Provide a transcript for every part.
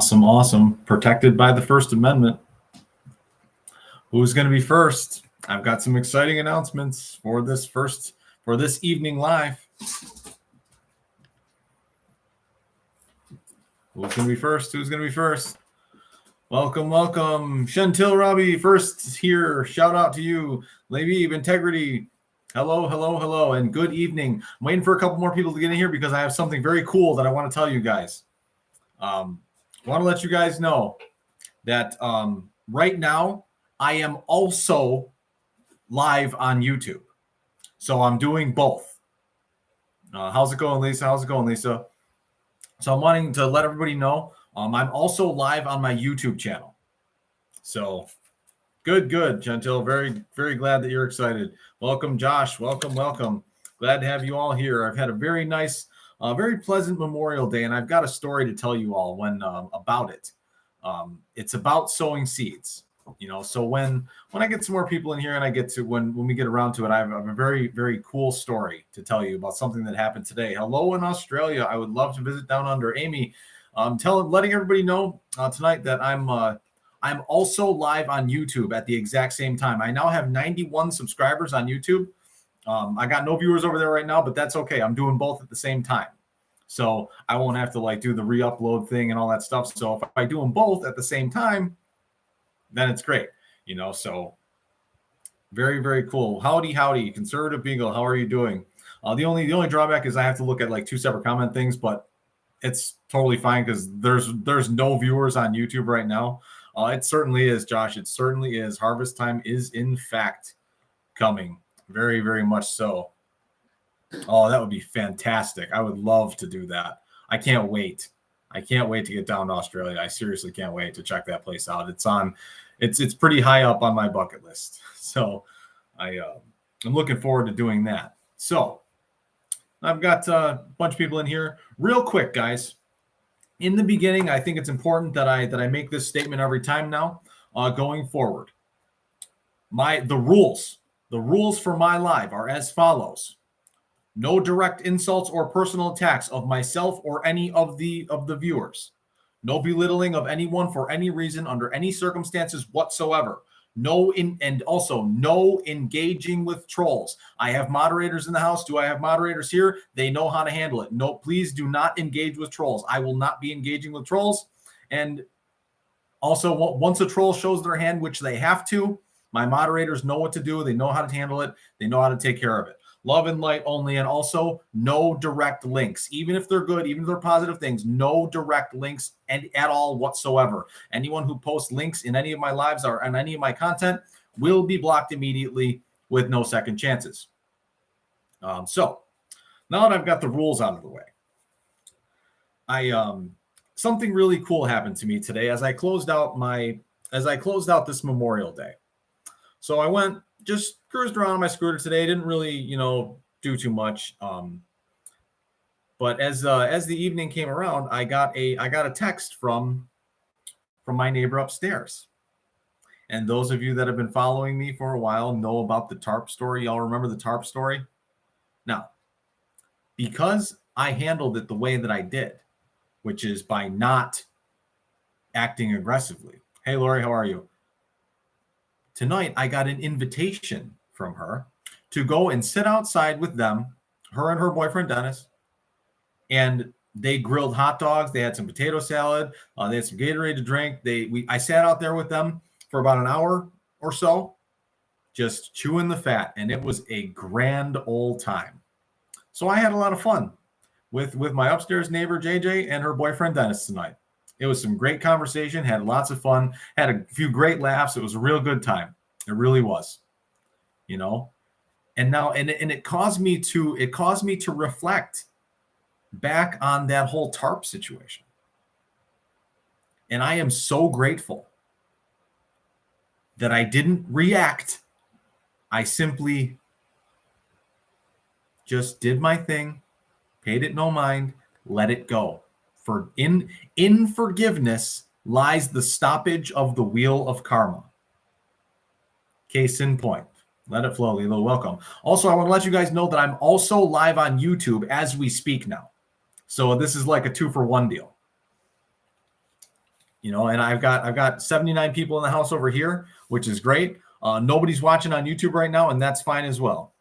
Awesome, awesome. Protected by the First Amendment. Who's going to be first? I've got some exciting announcements for this evening live. Who's going to be first? Who's going to be first? Welcome, welcome. Chantil Robbie, first here. Shout out to you. Labib, Integrity. Hello, hello, hello, and good evening. I'm waiting for a couple more people to get in here because I have something very cool that I want to tell you guys. I want to let you guys know that right now I am also live on YouTube. So I'm doing both. How's it going, Lisa? How's it going, Lisa? So I'm wanting to let everybody know I'm also live on my YouTube channel. So good, Chantil. Very, very glad that you're excited. Welcome, Josh. Welcome, welcome. Glad to have you all here. I've had a very nice, very pleasant Memorial Day, and I've got a story to tell you all about it. It's about sowing seeds. So when I get some more people in here and I get to when we get around to it, I have a very, very cool story to tell you about something that happened today. Hello in Australia. I would love to visit down under. Amy, letting everybody know tonight that I'm also live on YouTube at the exact same time. I now have 91 subscribers on YouTube. I got no viewers over there right now, but that's okay. I'm doing both at the same time. So I won't have to do the re-upload thing and all that stuff. So if I do them both at the same time, then it's great, so very, very cool. Howdy, Conservative Beagle. How are you doing? The only drawback is I have to look at 2 separate comment things, but it's totally fine because there's no viewers on YouTube right now. It certainly is, Josh. It certainly is. Harvest time is in fact coming. Very, very much so. Oh, that would be fantastic. I would love to do that. I can't wait. I can't wait to get down to Australia. I seriously can't wait to check that place out. It's pretty high up on my bucket list. So I'm looking forward to doing that. So I've got a bunch of people in here. Real quick, guys. In the beginning, I think it's important that I make this statement every time now, going forward. The rules for my live are as follows. No direct insults or personal attacks of myself or any of the viewers. No belittling of anyone for any reason under any circumstances whatsoever. And also no engaging with trolls. I have moderators in the house. Do I have moderators here? They know how to handle it. No, please do not engage with trolls. I will not be engaging with trolls. And also, once a troll shows their hand, which they have to, my moderators know what to do. They know how to handle it. They know how to take care of it. Love and light only, and also no direct links. Even if they're good, even if they're positive things, no direct links at all whatsoever. Anyone who posts links in any of my lives or on any of my content will be blocked immediately with no second chances. So now that I've got the rules out of the way, something really cool happened to me today as I closed out this Memorial Day. So I just cruised around on my scooter today. Didn't really, do too much. But as the evening came around, I got a text from my neighbor upstairs. And those of you that have been following me for a while know about the tarp story. Y'all remember the tarp story? Now, because I handled it the way that I did, which is by not acting aggressively. Hey, Lori, how are you? Tonight, I got an invitation from her to go and sit outside with them, her and her boyfriend, Dennis, and they grilled hot dogs. They had some potato salad. They had some Gatorade to drink. I sat out there with them for about an hour or so, just chewing the fat, and it was a grand old time. So I had a lot of fun with my upstairs neighbor, JJ, and her boyfriend, Dennis, tonight. It was some great conversation, had lots of fun, had a few great laughs. It was a real good time. It really was, And now, and it caused me to reflect back on that whole tarp situation. And I am so grateful that I didn't react. I simply just did my thing, paid it no mind, let it go. For in forgiveness lies the stoppage of the wheel of karma. Case in point. Let it flow, Lilo. Welcome. Also, I want to let you guys know that I'm also live on YouTube as we speak now. So this is like a 2-for-1 deal. And I've got 79 people in the house over here, which is great. Nobody's watching on YouTube right now, and that's fine as well.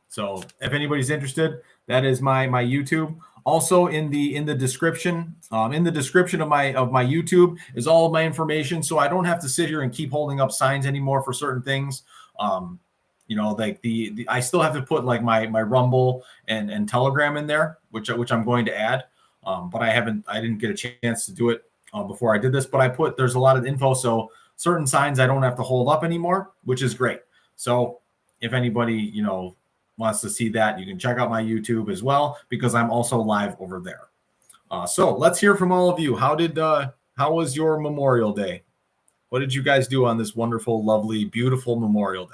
So if anybody's interested, that is my YouTube. Also in the description, of my YouTube is all of my information, so I don't have to sit here and keep holding up signs anymore for certain things. Like I still have to put like my Rumble and Telegram in there, which I'm going to add. But I didn't get a chance to do it before I did this. But there's a lot of info, so certain signs I don't have to hold up anymore, which is great. So if anybody wants to see that, you can check out my YouTube as well, because I'm also live over there. So let's hear from all of you. How was your Memorial Day? What did you guys do on this wonderful, lovely, beautiful Memorial Day?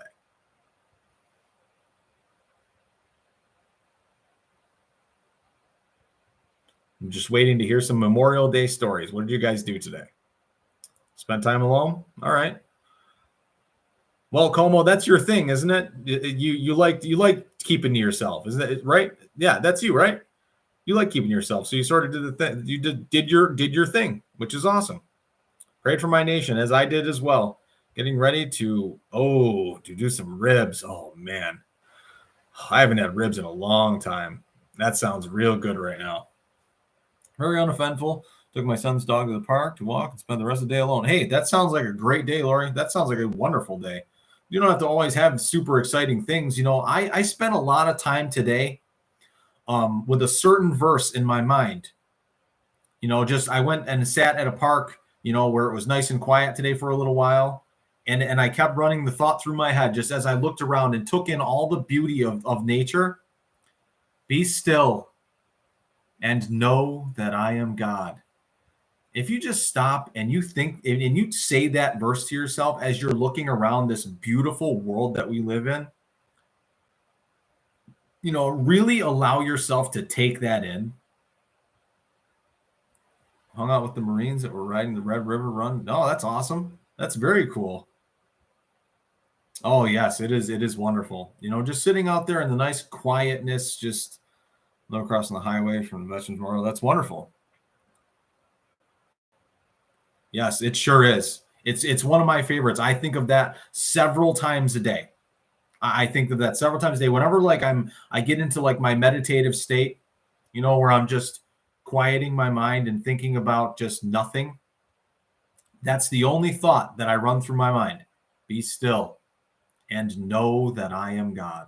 I'm just waiting to hear some Memorial Day stories. What did you guys do today? Spend time alone? All right. Well, Como, that's your thing, isn't it? You like keeping to yourself, isn't it? Right? Yeah, that's you, right? You like keeping to yourself, so you sort of did the thing. You did your thing, which is awesome. Prayed for my nation, as I did as well. Getting ready to do some ribs. Oh man, I haven't had ribs in a long time. That sounds real good right now. Very uneventful. Took my son's dog to the park to walk and spend the rest of the day alone. Hey, that sounds like a great day, Lori. That sounds like a wonderful day. You don't have to always have super exciting things. I spent a lot of time today with a certain verse in my mind. I went and sat at a park, where it was nice and quiet today for a little while. And I kept running the thought through my head just as I looked around and took in all the beauty of nature. Be still and know that I am God. If you just stop and you think and you say that verse to yourself as you're looking around this beautiful world that we live in, really allow yourself to take that in. Hung out with the Marines that were riding the Red River Run. Oh, that's awesome. That's very cool. Oh, yes, it is. It is wonderful. Just sitting out there in the nice quietness, just across the highway from the Veterans Memorial. That's wonderful. Yes, it sure is. It's one of my favorites. I think of that several times a day. I think of that several times a day. Whenever I get into my meditative state, where I'm just quieting my mind and thinking about just nothing. That's the only thought that I run through my mind. Be still and know that I am God.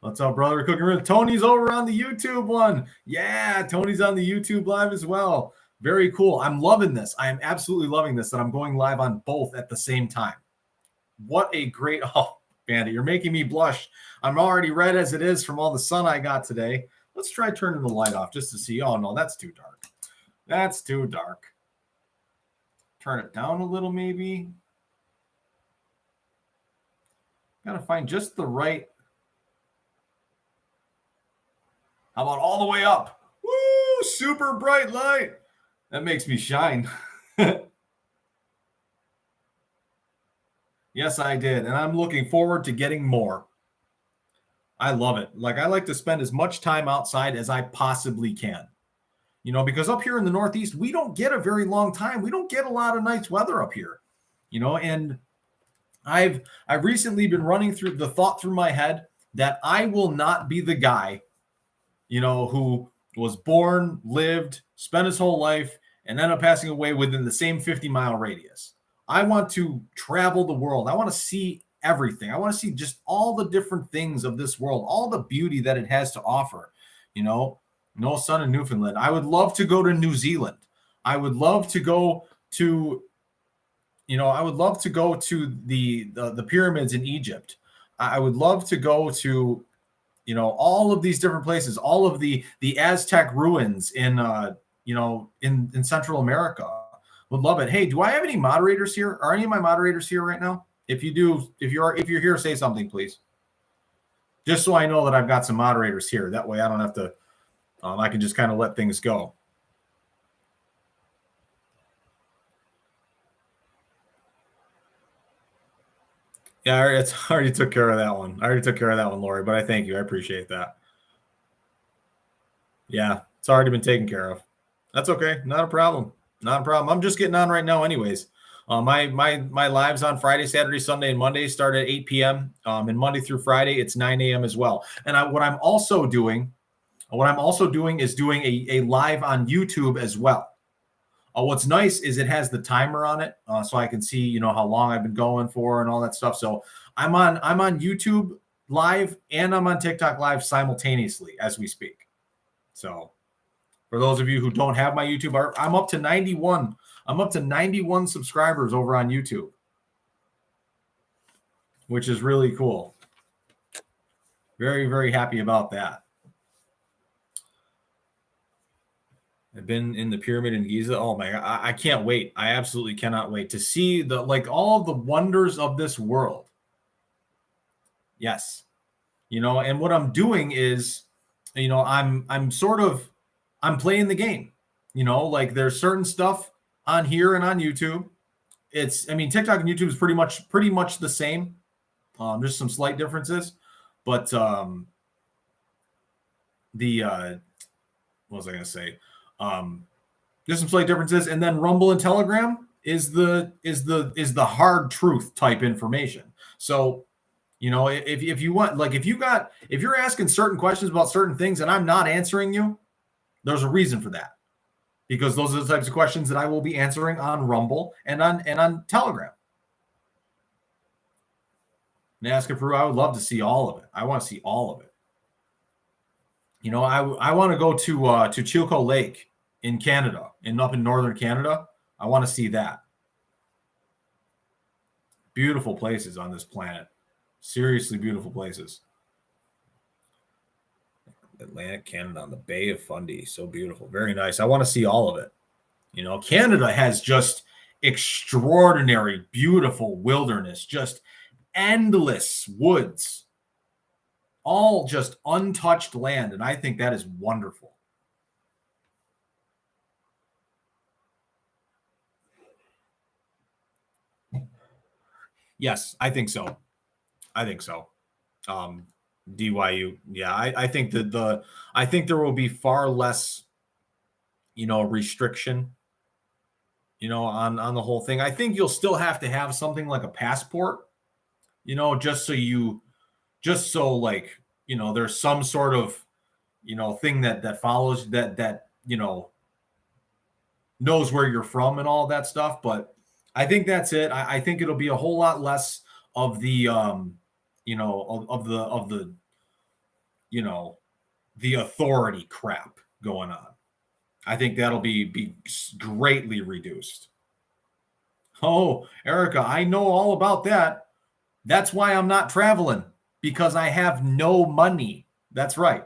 What's up, brother? Cooking Rib. Tony's over on the YouTube one. Yeah, Tony's on the YouTube live as well. Very cool. I'm loving this. I am absolutely loving this, that I'm going live on both at the same time. What a great, Bandit, you're making me blush. I'm already red as it is from all the sun I got today. Let's try turning the light off just to see. Oh, no, that's too dark. That's too dark. Turn it down a little, maybe. Got to find just the right. How about all the way up? Woo! Super bright light. That makes me shine. Yes, I did. And I'm looking forward to getting more. I love it. I like to spend as much time outside as I possibly can. Because up here in the Northeast, we don't get a very long time. We don't get a lot of nice weather up here. And I've recently been running through the thought through my head that I will not be the guy, who was born, lived, spent his whole life, and ended up passing away within the same 50-mile radius. I want to travel the world. I want to see everything. I want to see just all the different things of this world, all the beauty that it has to offer. No sun in Newfoundland. I would love to go to New Zealand. I would love to go to, the pyramids in Egypt. I would love to go to, all of these different places, all of the Aztec ruins in Central America. Would love it. Hey, do I have any moderators here? Are any of my moderators here right now? If you do, if you're here, say something, please. Just so I know that I've got some moderators here. That way I don't have to, I can just kind of let things go. Yeah, I already took care of that one. Lori, but I thank you. I appreciate that. Yeah, it's already been taken care of. That's okay. Not a problem. Not a problem. I'm just getting on right now, anyways. My lives on Friday, Saturday, Sunday, and Monday start at 8 p.m. And Monday through Friday, it's 9 a.m. as well. And what I'm also doing is doing a live on YouTube as well. What's nice is it has the timer on it, so I can see how long I've been going for and all that stuff. So I'm on YouTube live and I'm on TikTok live simultaneously as we speak. So for those of you who don't have my YouTube, I'm up to 91. I'm up to 91 subscribers over on YouTube, which is really cool. Very, very happy about that. I've been in the pyramid in Giza. Oh my God, I can't wait. I absolutely cannot wait to see all of the wonders of this world. Yes. And what I'm doing is, I'm playing the game. There's certain stuff on here and on YouTube. TikTok and YouTube is pretty much the same. There's some slight differences, but what was I going to say? There's some slight differences, and then Rumble and Telegram is the hard truth type information. So, if you want, if you're asking certain questions about certain things and I'm not answering you, there's a reason for that, because those are the types of questions that I will be answering on Rumble and on Telegram. NASCAR Peru, I would love to see all of it. I want to see all of it. I want to go to Chilco Lake in Canada, up in northern Canada. I want to see that. Beautiful places on this planet. Seriously beautiful places. Atlantic Canada on the Bay of Fundy. So beautiful. Very nice. I want to see all of it. Canada has just extraordinary, beautiful wilderness, just endless woods, all just untouched land. And I think that is wonderful. Yes, I think so. DYU. Yeah, I think that I think there will be far less, restriction, on the whole thing. I think you'll still have to have something like a passport, just so there's some sort of, thing that follows that knows where you're from and all that stuff. But I think that's it. I think it'll be a whole lot less of the, the authority crap going on. I think that'll be greatly reduced. Oh, Erica, I know all about that. That's why I'm not traveling, because I have no money. That's right.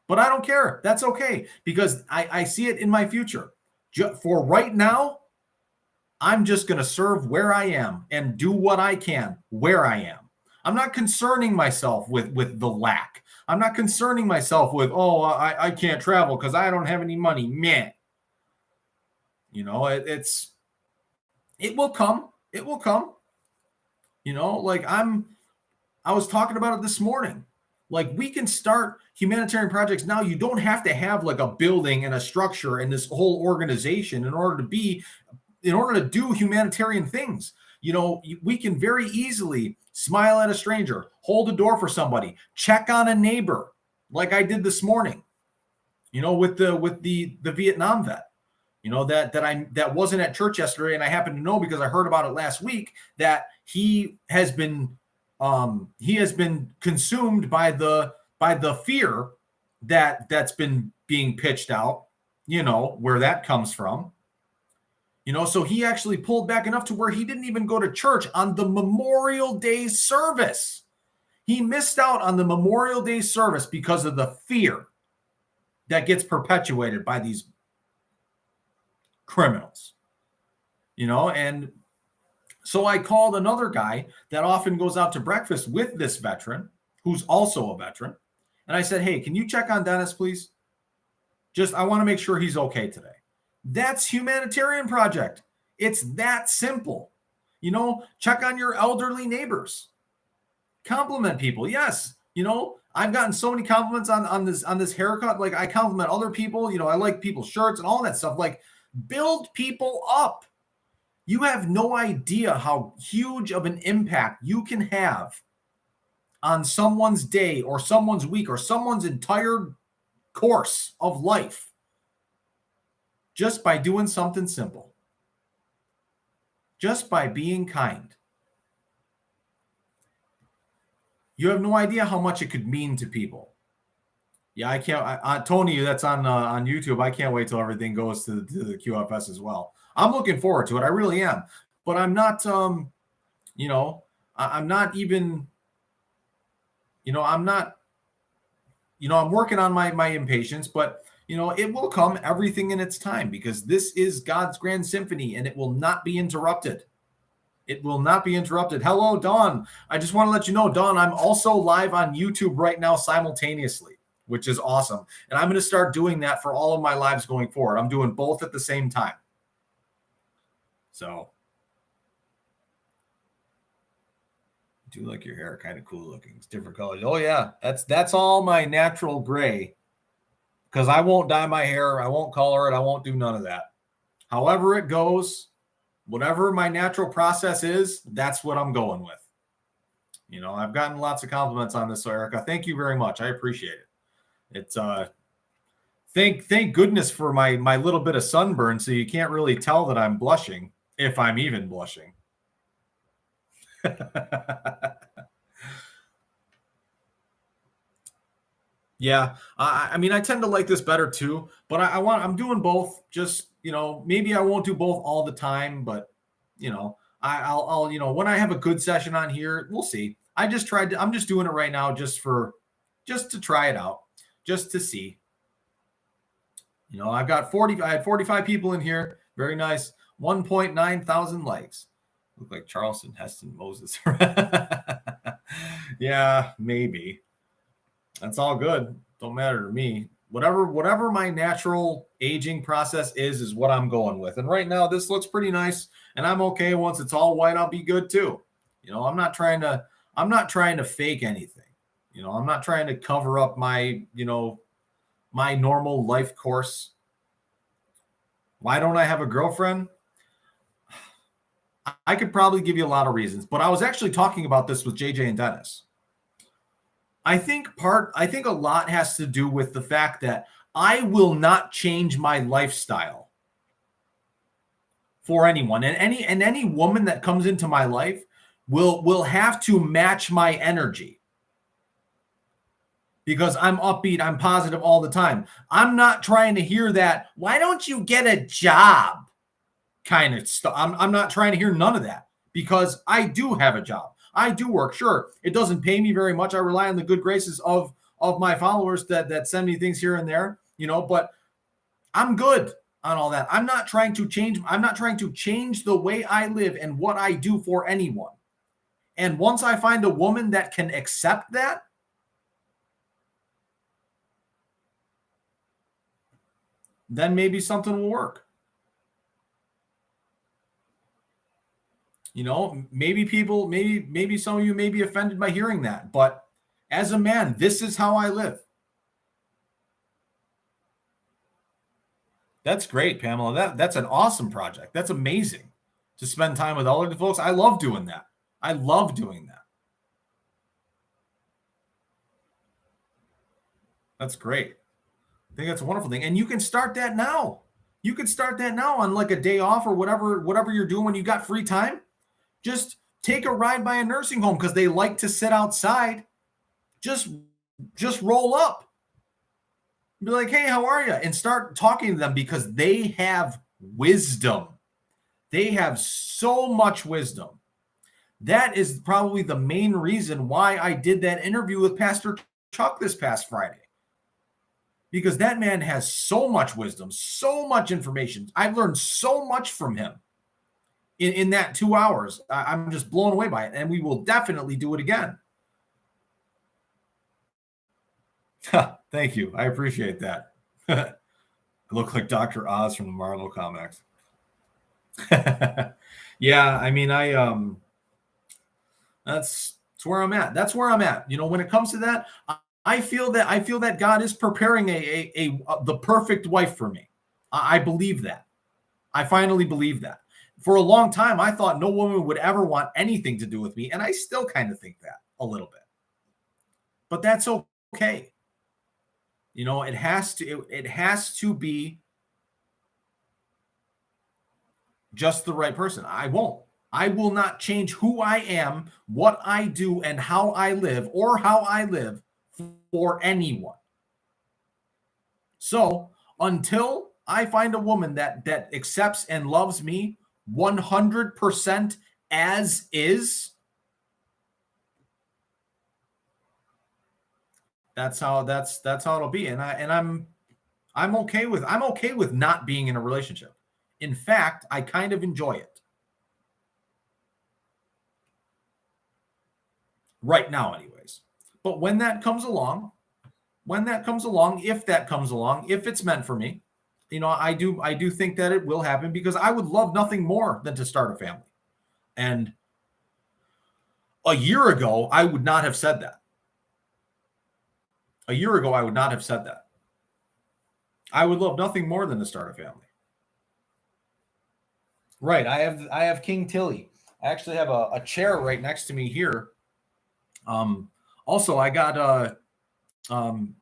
But I don't care. That's okay, because I see it in my future. For right now, I'm just going to serve where I am and do what I can where I am. I'm not concerning myself with the lack. I'm not concerning myself with, I can't travel because I don't have any money. Meh. It will come. It will come. I was talking about it this morning. We can start humanitarian projects now. You don't have to have a building and a structure and this whole organization in order to do humanitarian things. We can very easily smile at a stranger, hold a door for somebody, check on a neighbor, like I did this morning, with the Vietnam vet, that wasn't at church yesterday. And I happened to know, because I heard about it last week, that he has been consumed by the fear that's been being pitched out, where that comes from. So he actually pulled back enough to where he didn't even go to church on the Memorial Day service. He missed out on the Memorial Day service because of the fear that gets perpetuated by these criminals. And so I called another guy that often goes out to breakfast with this veteran, who's also a veteran. And I said, hey, can you check on Dennis, please? I want to make sure he's okay today. That's humanitarian project. It's that simple. Check on your elderly neighbors. Compliment people. Yes, I've gotten so many compliments on this haircut. Like, I compliment other people. I like people's shirts and all that stuff. Like, build people up. You have no idea how huge of an impact you can have on someone's day or someone's week or someone's entire course of life just by doing something simple, just by being kind. You have no idea how much it could mean to people. Yeah, I can't. Tony, that's on YouTube. I can't wait till everything goes to the QFS as well. I'm looking forward to it. I really am. But I'm not. I'm not even. I'm not. I'm working on my impatience, but it will come. Everything in its time, because this is God's grand symphony, and it will not be interrupted. It will not be interrupted. Hello, Dawn. I just want to let you know, Dawn, I'm also live on YouTube right now simultaneously, which is awesome. And I'm going to start doing that for all of my lives going forward. I'm doing both at the same time. So, I do like your hair, kind of cool looking. It's different colors. Oh yeah, that's all my natural gray, because I won't dye my hair. I won't color it. I won't do none of that. However it goes, whatever my natural process is, that's what I'm going with. I've gotten lots of compliments on this, so Erica. Thank you very much. I appreciate it. It's thank goodness for my little bit of sunburn, so you can't really tell that I'm blushing, if I'm even blushing. Yeah, I mean, I tend to like this better too, but I'm doing both. Just maybe I won't do both all the time, but I'll when I have a good session on here, we'll see. I'm just doing it right now just to try it out, just to see. I had 45 people in here. Very nice. 1.9 thousand likes. Look like Charleston Heston Moses. Yeah, maybe. That's all good. Don't matter to me. Whatever my natural aging process is what I'm going with. And right now, this looks pretty nice, and I'm okay. Once it's all white, I'll be good too. I'm not trying to fake anything. I'm not trying to cover up my normal life course. Why don't I have a girlfriend? I could probably give you a lot of reasons, but I was actually talking about this with JJ and Dennis. I think a lot has to do with the fact that I will not change my lifestyle for anyone. And any woman that comes into my life will have to match my energy, because I'm upbeat, I'm positive all the time. I'm not trying to hear that, why don't you get a job kind of stuff. I'm not trying to hear none of that, because I do have a job. I do work. Sure, it doesn't pay me very much. I rely on the good graces of my followers that send me things here and there, but I'm good on all that. I'm not trying to change the way I live and what I do for anyone. And once I find a woman that can accept that, then maybe something will work. Maybe some of you may be offended by hearing that, but as a man, this is how I live. That's great, Pamela. That's an awesome project. That's amazing to spend time with elderly folks. I love doing that. I love doing that. That's great. I think that's a wonderful thing. And you can start that now. You could start that now on like a day off or whatever you're doing when you got free time. Just take a ride by a nursing home, because they like to sit outside. Just roll up. Be like, hey, how are you? And start talking to them, because they have wisdom. They have so much wisdom. That is probably the main reason why I did that interview with Pastor Chuck this past Friday. Because that man has so much wisdom, so much information. I've learned so much from him in that 2 hours. I'm just blown away by it. And we will definitely do it again. Thank you. I appreciate that. I look like Dr. Oz from the Marvel comics. Yeah, I mean, that's That's where I'm at. That's where I'm at. You know, when it comes to that, I feel that God is preparing the perfect wife for me. I believe that. I finally believe that. For a long time, I thought no woman would ever want anything to do with me, and I still kind of think that a little bit. But that's okay. You know, it has to be just the right person. I will not change who I am, what I do, and how I live for anyone. So until I find a woman that accepts and loves me 100% as is, that's how it'll be. And I'm okay with not being in a relationship. In fact, I kind of enjoy it. Right now, anyways. But when that comes along, if that comes along, if it's meant for me, you know, I do think that it will happen, because I would love nothing more than to start a family. And a year ago, I would not have said that. A year ago, I would not have said that. I would love nothing more than to start a family. Right. I have King Tilly. I actually have a chair right next to me here. Also, I got from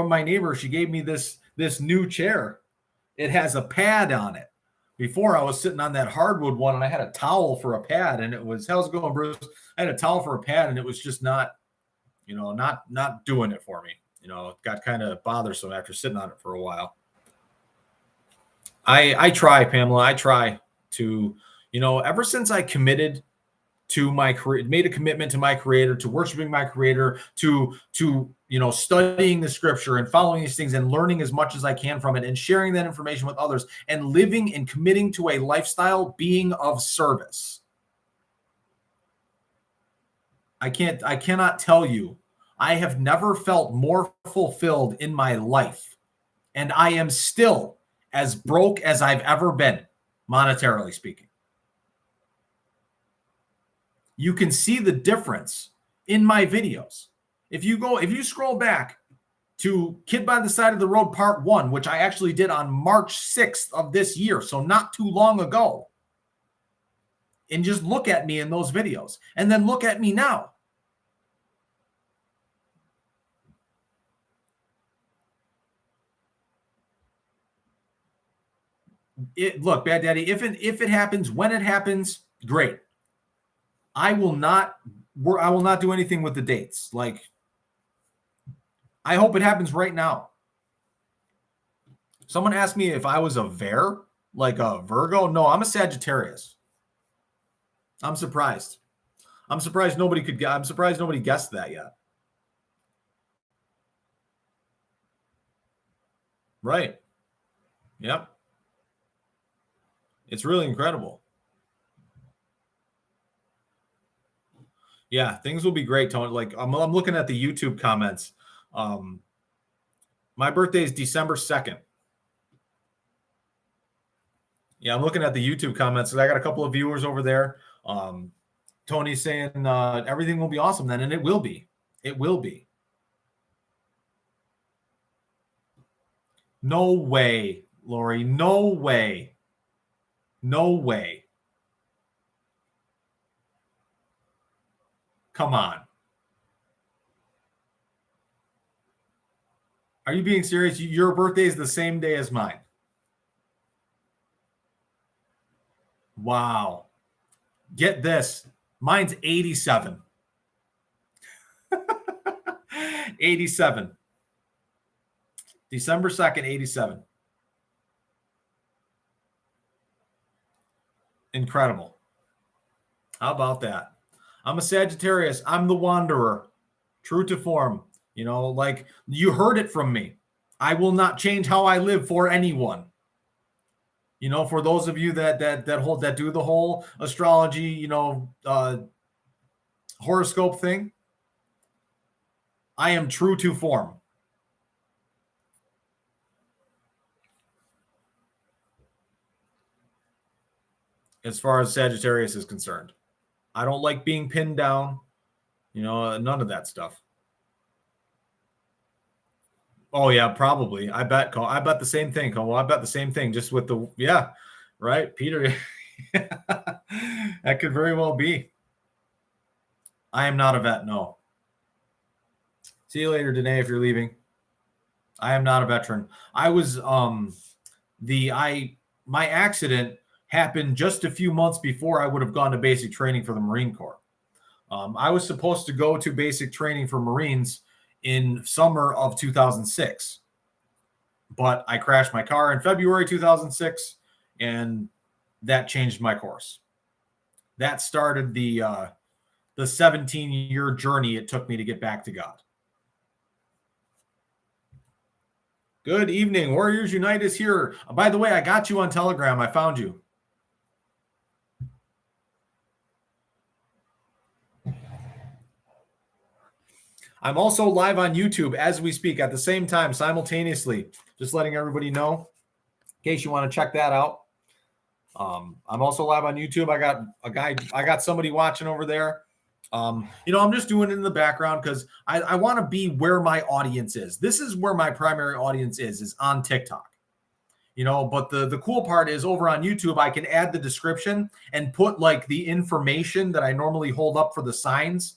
my neighbor. She gave me this new chair. It has a pad on it. Before, I was sitting on that hardwood one, and I had a towel for a pad, and it was, how's it going, Bruce? I had a towel for a pad, and it was just not doing it for me. You know, it got kind of bothersome after sitting on it for a while. I try, Pamela. I try to, you know, ever since I committed to my career, made a commitment to my creator, to worshiping my creator, to you know, studying the scripture and following these things and learning as much as I can from it and sharing that information with others and living and committing to a lifestyle being of service. I cannot tell you, I have never felt more fulfilled in my life. And I am still as broke as I've ever been, monetarily speaking. You can see the difference in my videos. If you scroll back to Kid by the Side of the Road Part 1, which I actually did on March 6th of this year, so not too long ago, and just look at me in those videos, and then look at me now. Look, Bad Daddy, if it happens, when it happens, great. I will not do anything with the dates. Like, I hope it happens right now. Someone asked me if I was a like a Virgo. No, I'm a Sagittarius. I'm surprised. I'm surprised nobody guessed that yet. Right. Yep. It's really incredible. Yeah, things will be great, Tony. Like, I'm looking at the YouTube comments. My birthday is December 2nd. Yeah, I'm looking at the YouTube comments. I got a couple of viewers over there. Tony's saying everything will be awesome then, and it will be. It will be. No way, Lori. No way. No way. Come on. Are you being serious? Your birthday is the same day as mine. Wow. Get this. Mine's 87. 87. December 2nd, 87. Incredible. How about that? I'm a Sagittarius. I'm the wanderer. True to form. You know, like, you heard it from me. I will not change how I live for anyone. You know, for those of you that do the whole astrology, you know, horoscope thing, I am true to form. As far as Sagittarius is concerned, I don't like being pinned down. None of that stuff. Oh yeah, probably. I bet the same thing. Well, I bet the same thing. Just with right, Peter. That could very well be. I am not a vet. No. See you later, Danae, if you're leaving. I am not a veteran. I was my accident happened just a few months before I would have gone to basic training for the Marine Corps. I was supposed to go to basic training for Marines in summer of 2006, but I crashed my car in February 2006, and that changed my course. That started the 17-year journey it took me to get back to God. Good evening. Warriors Unite is here. By the way, I got you on Telegram. I found you. I'm also live on YouTube as we speak at the same time, simultaneously. Just letting everybody know in case you want to check that out. I'm also live on YouTube. I got somebody watching over there. I'm just doing it in the background because I want to be where my audience is. This is where my primary audience is on TikTok. But the cool part is over on YouTube, I can add the description and put like the information that I normally hold up for the signs.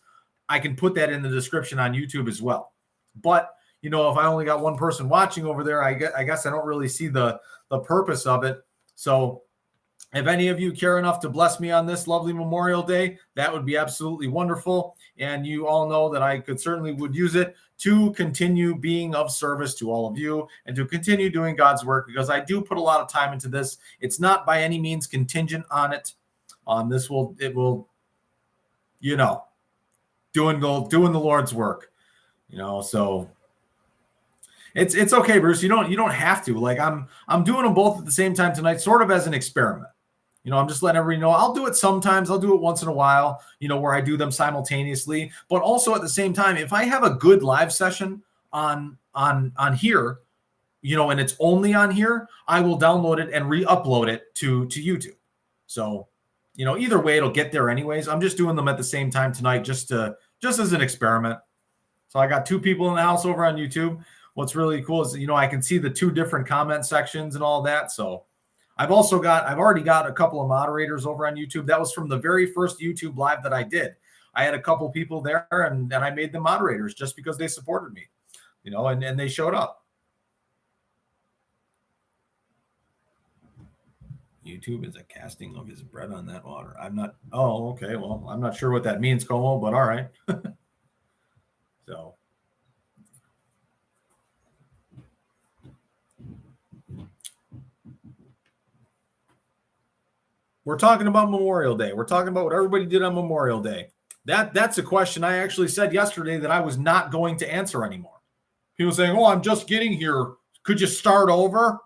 I can put that in the description on YouTube as well. But, if I only got one person watching over there, I guess I don't really see the purpose of it. So if any of you care enough to bless me on this lovely Memorial Day, that would be absolutely wonderful. And you all know that I would use it to continue being of service to all of you and to continue doing God's work, because I do put a lot of time into this. It's not by any means contingent on it. Doing the Lord's work, so it's okay, Bruce. You don't have to. Like I'm doing them both at the same time tonight, sort of as an experiment. I'm just letting everybody know I'll do it sometimes. I'll do it once in a while, where I do them simultaneously. But also at the same time, if I have a good live session on here, and it's only on here, I will download it and re-upload it to YouTube. So, either way, it'll get there anyways. I'm just doing them at the same time tonight, just as an experiment. So I got two people in the house over on YouTube. What's really cool is, I can see the two different comment sections and all that. So I've already got a couple of moderators over on YouTube. That was from the very first YouTube live that I did. I had a couple people there and I made them moderators just because they supported me, and they showed up. YouTube is a casting of his bread on that water. Oh, okay. Well, I'm not sure what that means, Como, but all right. So. We're talking about Memorial Day. We're talking about what everybody did on Memorial Day. That's a question I actually said yesterday that I was not going to answer anymore. People saying, "Oh, I'm just getting here. Could you start over?"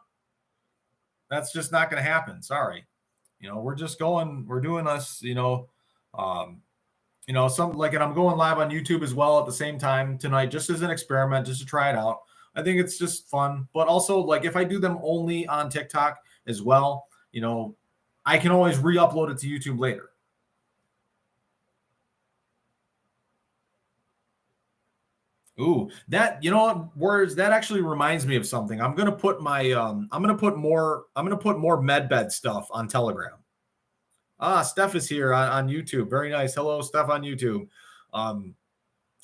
That's just not going to happen. Sorry. We're doing us, and I'm going live on YouTube as well at the same time tonight, just as an experiment, just to try it out. I think it's just fun, but also like if I do them only on TikTok as well, I can always re-upload it to YouTube later. Ooh, that words that actually reminds me of something. I'm gonna put more medbed stuff on Telegram. Steph is here on YouTube. Very nice. Hello, Steph on YouTube.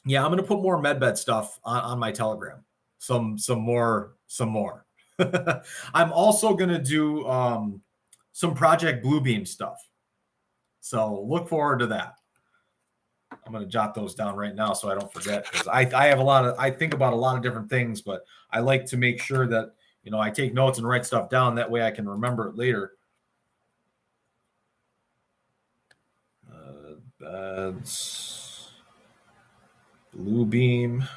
Yeah, I'm gonna put more medbed stuff on my Telegram. Some more. I'm also gonna do some Project Bluebeam stuff. So look forward to that. I'm going to jot those down right now so I don't forget, because I think about a lot of different things, but I like to make sure that, I take notes and write stuff down. That way I can remember it later. That's Bluebeam.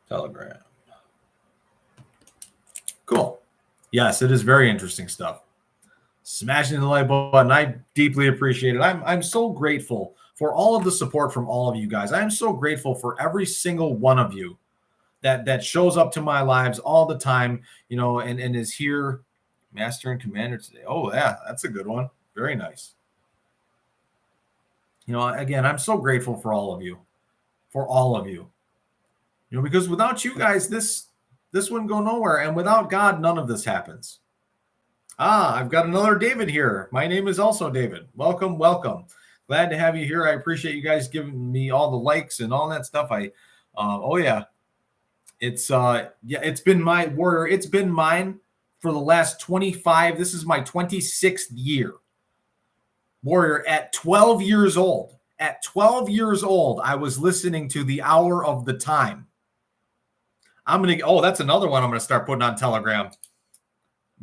Telegram. Cool. Yes, it is very interesting stuff. Smashing the like button. I deeply appreciate it. I'm so grateful for all of the support from all of you guys. I am so grateful for every single one of you that shows up to my lives all the time, and is here Master and Commander today. Oh, yeah, that's a good one. Very nice. You know, again, I'm so grateful for all of you. For all of you. You know, because without you guys, this wouldn't go nowhere. And without God, none of this happens. I've got another David here. My name is also David. Welcome, welcome. Glad to have you here. I appreciate you guys giving me all the likes and all that stuff. Oh yeah, it's been my warrior. It's been mine for the last 25. This is my 26th year. Warrior, at 12 years old. At 12 years old, I was listening to the Hour of the Time. That's another one I'm gonna start putting on Telegram.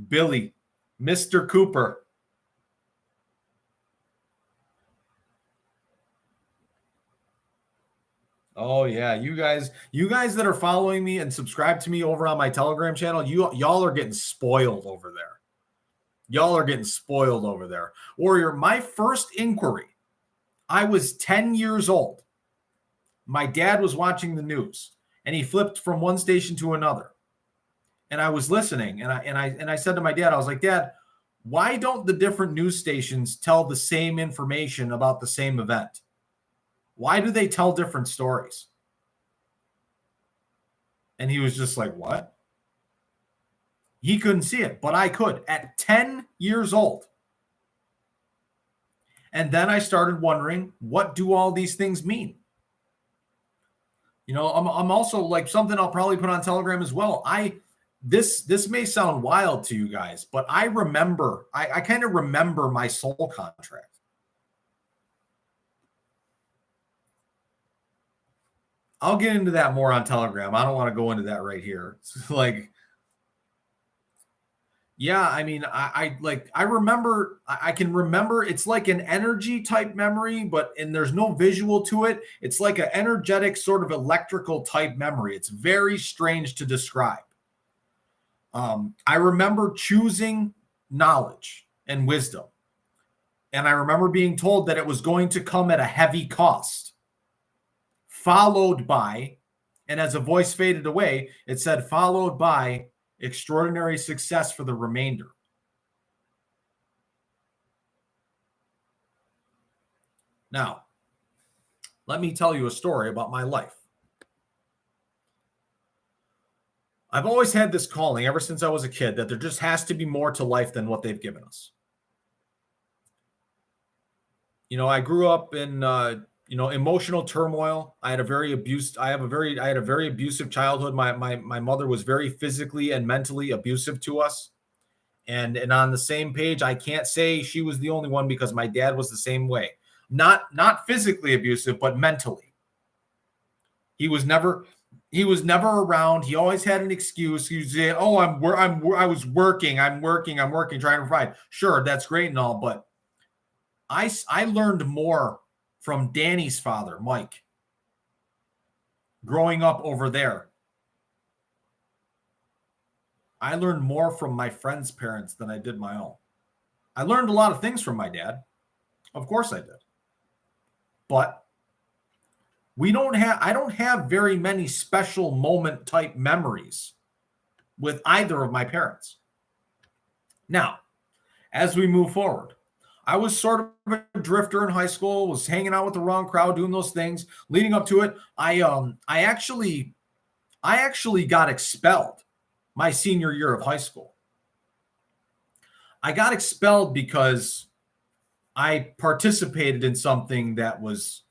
Billy, Mr. Cooper. Oh yeah, you guys that are following me and subscribe to me over on my Telegram channel, y'all are getting spoiled over there. Y'all are getting spoiled over there. Warrior, my first inquiry, I was 10 years old. My dad was watching the news and he flipped from one station to another. And I was listening and I said to my dad, I was like, Dad, why don't the different news stations tell the same information about the same event? Why do they tell different stories? And he was just like, what? He couldn't see it, but I could at 10 years old. And then I started wondering, what do all these things mean? You know, I'm also like something I'll probably put on Telegram as well. This may sound wild to you guys, but I remember, I kind of remember my soul contract. I'll get into that more on Telegram. I don't want to go into that right here. It's like, yeah, I mean, I remember, I can remember, it's like an energy type memory, and there's no visual to it. It's like an energetic sort of electrical type memory. It's very strange to describe. I remember choosing knowledge and wisdom. And I remember being told that it was going to come at a heavy cost, followed by, and as a voice faded away, it said, followed by extraordinary success for the remainder. Now, let me tell you a story about my life. I've always had this calling ever since I was a kid that there just has to be more to life than what they've given us. You know, I grew up in emotional turmoil. I had a very abusive childhood. My mother was very physically and mentally abusive to us. And on the same page, I can't say she was the only one because my dad was the same way. Not physically abusive, but mentally. He was never around. He always had an excuse. He was saying, "Oh, I was working. I'm working, trying to provide." Sure, that's great and all, but I learned more from Danny's father, Mike, growing up over there. I learned more from my friends' parents than I did my own. I learned a lot of things from my dad. Of course I did. But I don't have very many special moment type memories with either of my parents. Now, as we move forward, I was sort of a drifter in high school, was hanging out with the wrong crowd, doing those things. Leading up to it, I actually got expelled my senior year of high school. I got expelled because I participated in something that was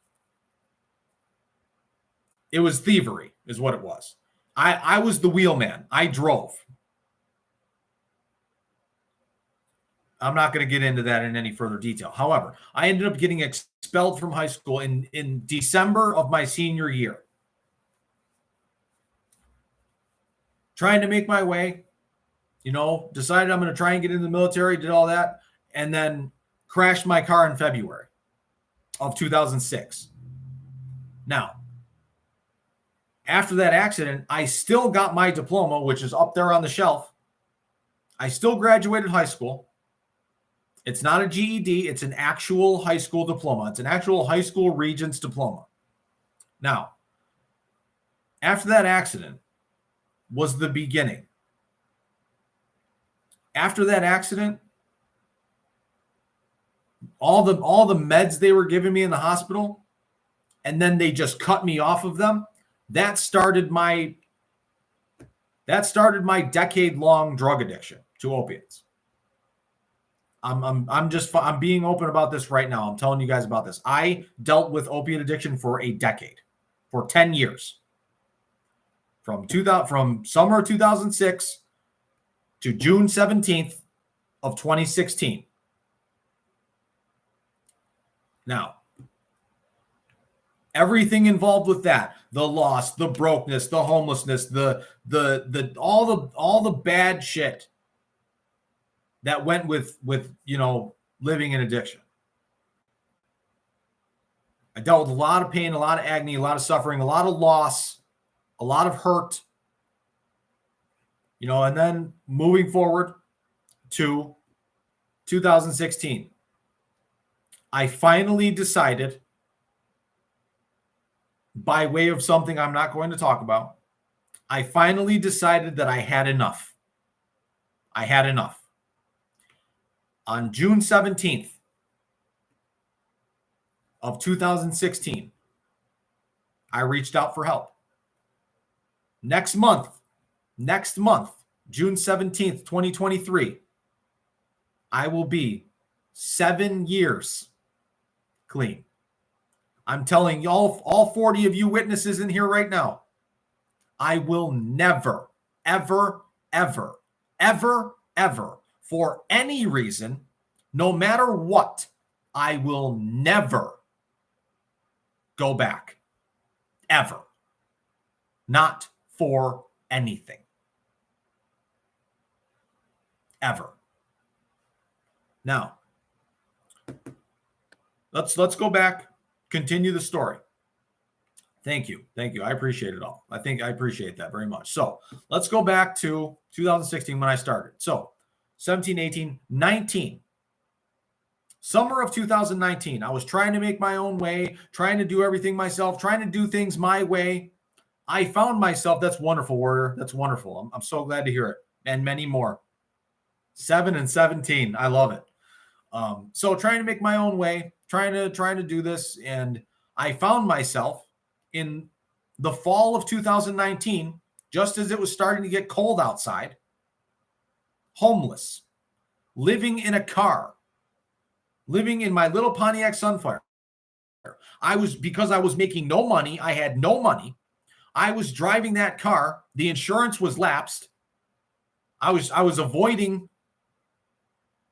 thievery, is what it was. I was the wheelman. I drove. I'm not going to get into that in any further detail. However, I ended up getting expelled from high school in December of my senior year. Trying to make my way, decided I'm going to try and get into the military, did all that, and then crashed my car in February of 2006. Now, after that accident, I still got my diploma, which is up there on the shelf. I still graduated high school. It's not a GED. It's an actual high school diploma. It's an actual high school regents diploma. Now, after that accident was the beginning. After that accident, all the meds they were giving me in the hospital, and then they just cut me off of them. That started my decade-long drug addiction to opiates. I'm being open about this right now. I'm telling you guys about this. I dealt with opiate addiction for a decade, for 10 years. From summer 2006 to June 17th of 2016. Now, everything involved with that, the loss, the brokenness, the homelessness, all the bad shit that went with living in addiction. I dealt with a lot of pain, a lot of agony, a lot of suffering, a lot of loss, a lot of hurt. And then moving forward to 2016, I finally decided, by way of something I'm not going to talk about, I finally decided that I had enough. I had enough. On June 17th of 2016, I reached out for help. Next month, June 17th, 2023, I will be 7 years clean. I'm telling y'all, all 40 of you witnesses in here right now, I will never, ever, ever, ever, ever, for any reason, no matter what, I will never go back. Ever. Not for anything. Ever. Now, let's go back, continue the story. Thank you. I appreciate it all. I appreciate that very much. So let's go back to 2016 when I started. So 17, 18, 19. Summer of 2019, I was trying to make my own way, trying to do everything myself, trying to do things my way. I found myself, that's wonderful, Warrior. That's wonderful. I'm so glad to hear it. And many more. 7 and 17. I love it. So trying to make my own way, trying to do this. And I found myself in the fall of 2019, just as it was starting to get cold outside, homeless, living in a car, living in my little Pontiac Sunfire. Because I was making no money, I had no money. I was driving that car. The insurance was lapsed. I was avoiding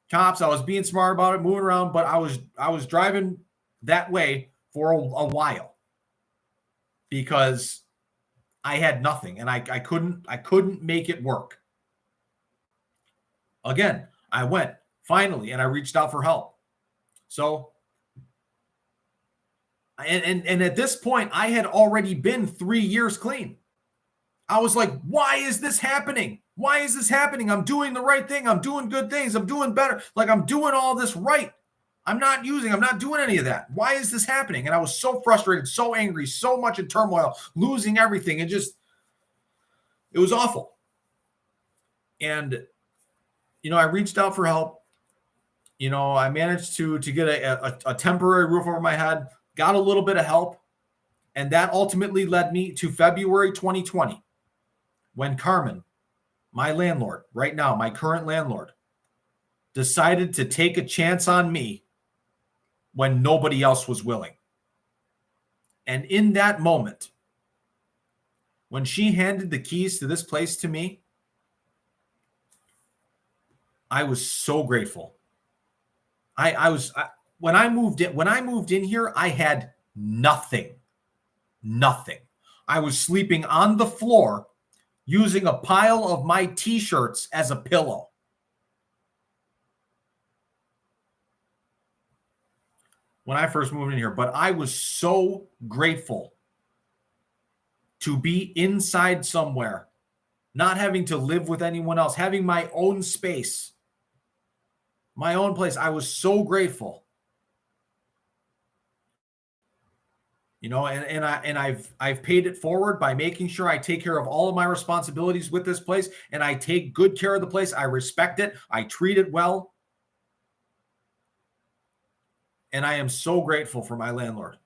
cops. I was being smart about it, moving around, but I was driving that way for a while because I had nothing and I couldn't make it work. Again, I went finally and I reached out for help. So, and at this point, I had already been 3 years clean. I was like, why is this happening? Why is this happening? I'm doing the right thing. I'm doing good things. I'm doing better. Like I'm doing all this right. I'm not doing any of that. Why is this happening? And I was so frustrated, so angry, so much in turmoil, losing everything. It was awful. And, I reached out for help. I managed to get a temporary roof over my head, got a little bit of help. And that ultimately led me to February 2020, when Carmen, my landlord, right now, my current landlord, decided to take a chance on me when nobody else was willing. And in that moment, when she handed the keys to this place to me, I was so grateful. When I moved in here, I had nothing. I was sleeping on the floor using a pile of my t-shirts as a pillow. When I first moved in here, but I was so grateful to be inside somewhere, not having to live with anyone else, having my own space, my own place. I was so grateful. You know, and I've paid it forward by making sure I take care of all of my responsibilities with this place, and I take good care of the place. I respect it. I treat it well. And I am so grateful for my landlord.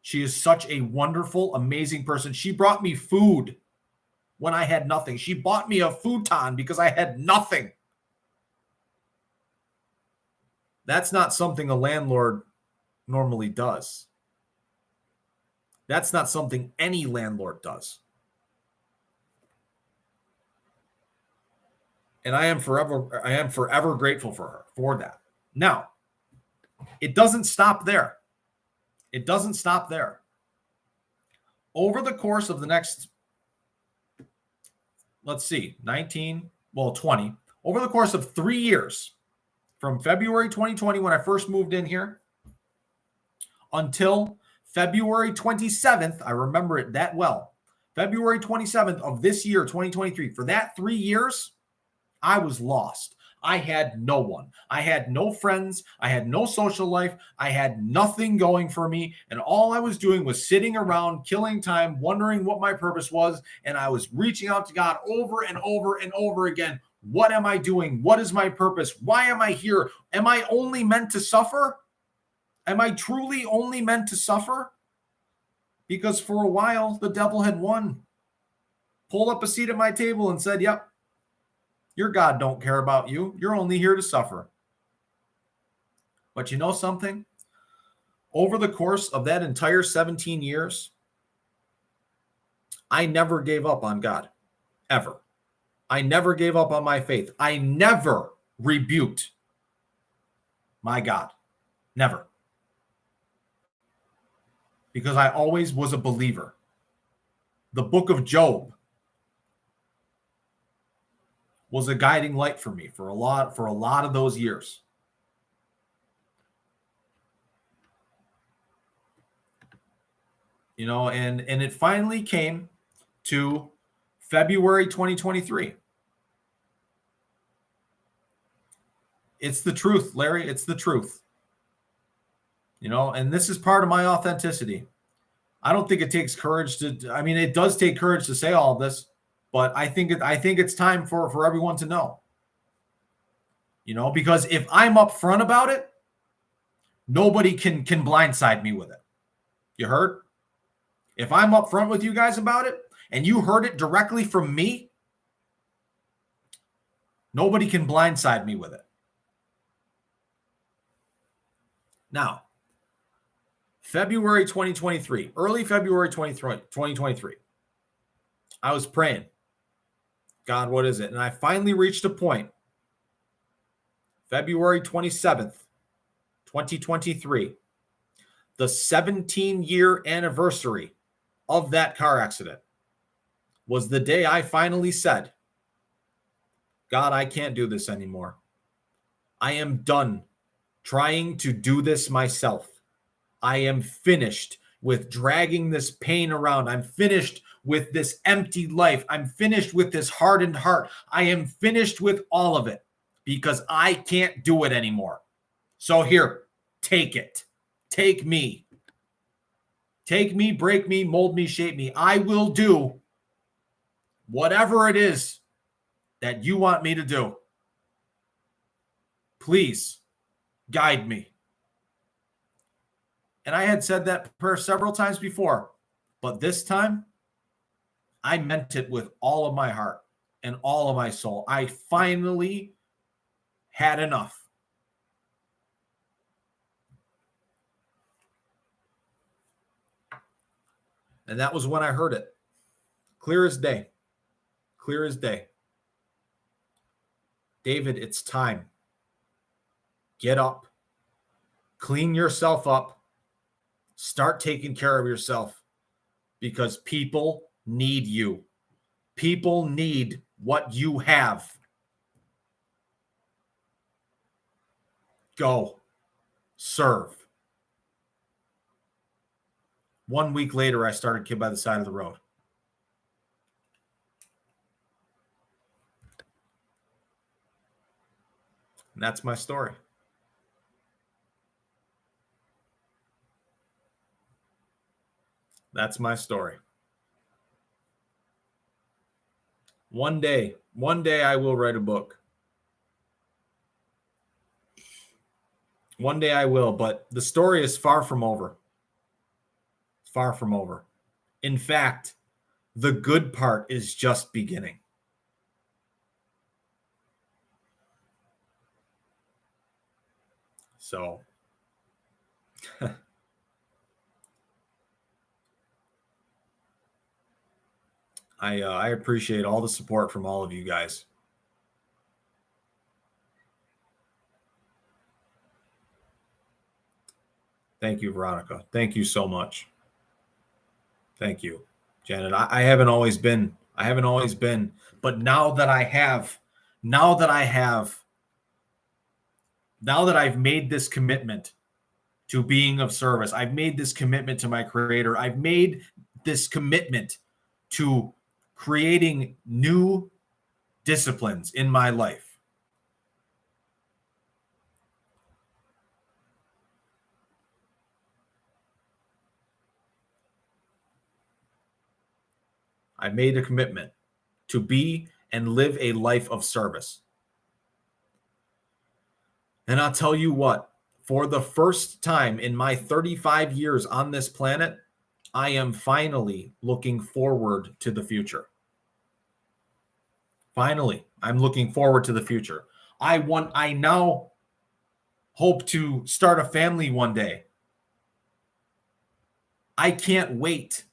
She is such a wonderful, amazing person. She brought me food when I had nothing. She bought me a futon because I had nothing. That's not something a landlord normally does. That's not something any landlord does. And I am forever grateful for her for that. Now, it doesn't stop there. It doesn't stop there. Over the course of the next, let's see, 20, over the course of 3 years, from February 2020, when I first moved in here, until February 27th, I remember it that well, February 27th of this year, 2023, for that 3 years, I was lost. I had no one. I had no friends. I had no social life. I had nothing going for me. And all I was doing was sitting around, killing time, wondering what my purpose was. And I was reaching out to God over and over and over again. What am I doing? What is my purpose? Why am I here? Am I only meant to suffer? Am I truly only meant to suffer? Because for a while, the devil had won. Pulled up a seat at my table and said, yep, your God don't care about you. You're only here to suffer. But you know something? Over the course of that entire 17 years, I never gave up on God, ever. I never gave up on my faith. I never rebuked my God. Never. Because I always was a believer. The book of Job was a guiding light for me for a lot of those years. You know, and it finally came to February 2023. It's the truth, Larry. It's the truth. You know, and this is part of my authenticity. I don't think it takes courage to, I mean, it does take courage to say all of this, but I think it's time for everyone to know. You know, because if I'm upfront about it, nobody can blindside me with it. You heard? If I'm upfront with you guys about it and you heard it directly from me, nobody can blindside me with it. Now, February 2023, early February 2023, I was praying, God, what is it? And I finally reached a point, February 27th, 2023, the 17-year anniversary of that car accident was the day I finally said, God, I can't do this anymore. I am done trying to do this myself. I am finished with dragging this pain around. I'm finished with this empty life. I'm finished with this hardened heart. I am finished with all of it because I can't do it anymore. So here, take it. Take me. Take me, break me, mold me, shape me. I will do whatever it is that you want me to do. Please guide me. And I had said that prayer several times before, but this time I meant it with all of my heart and all of my soul. I finally had enough. And that was when I heard it. Clear as day. Clear as day. David, it's time. Get up. Clean yourself up. Start taking care of yourself because people need you. People need what you have. Go. Serve. 1 week later, I started Kid by the Side of the Road. And that's my story. That's my story. One day I will write a book. One day I will, but the story is far from over. Far from over. In fact, the good part is just beginning. So I appreciate all the support from all of you guys. Thank you, Veronica. Thank you so much. Thank you, Janet. I haven't always been. But now that I've made this commitment to being of service, I've made this commitment to my Creator, I've made this commitment to creating new disciplines in my life. I made a commitment to be and live a life of service. And I'll tell you what, for the first time in my 35 years on this planet, I am finally looking forward to the future. Finally, I'm looking forward to the future. I now hope to start a family one day. I can't wait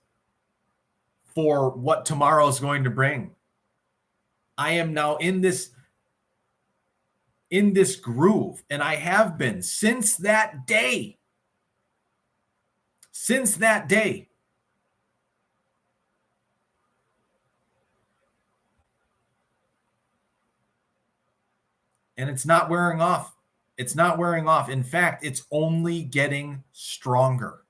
for what tomorrow is going to bring. I am now in this groove, and I have been since that day. Since that day. And it's not wearing off. It's not wearing off. In fact, it's only getting stronger.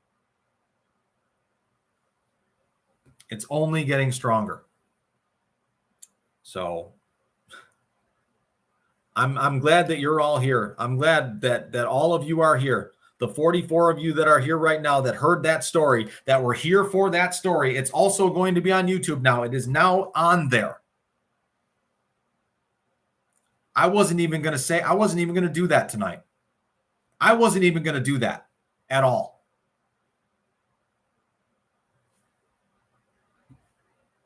It's only getting stronger. So I'm glad that you're all here. I'm glad that all of you are here. The 44 of you that are here right now that heard that story, that were here for that story, it's also going to be on YouTube now. It is now on there. I wasn't even going to do that tonight. I wasn't even going to do that at all.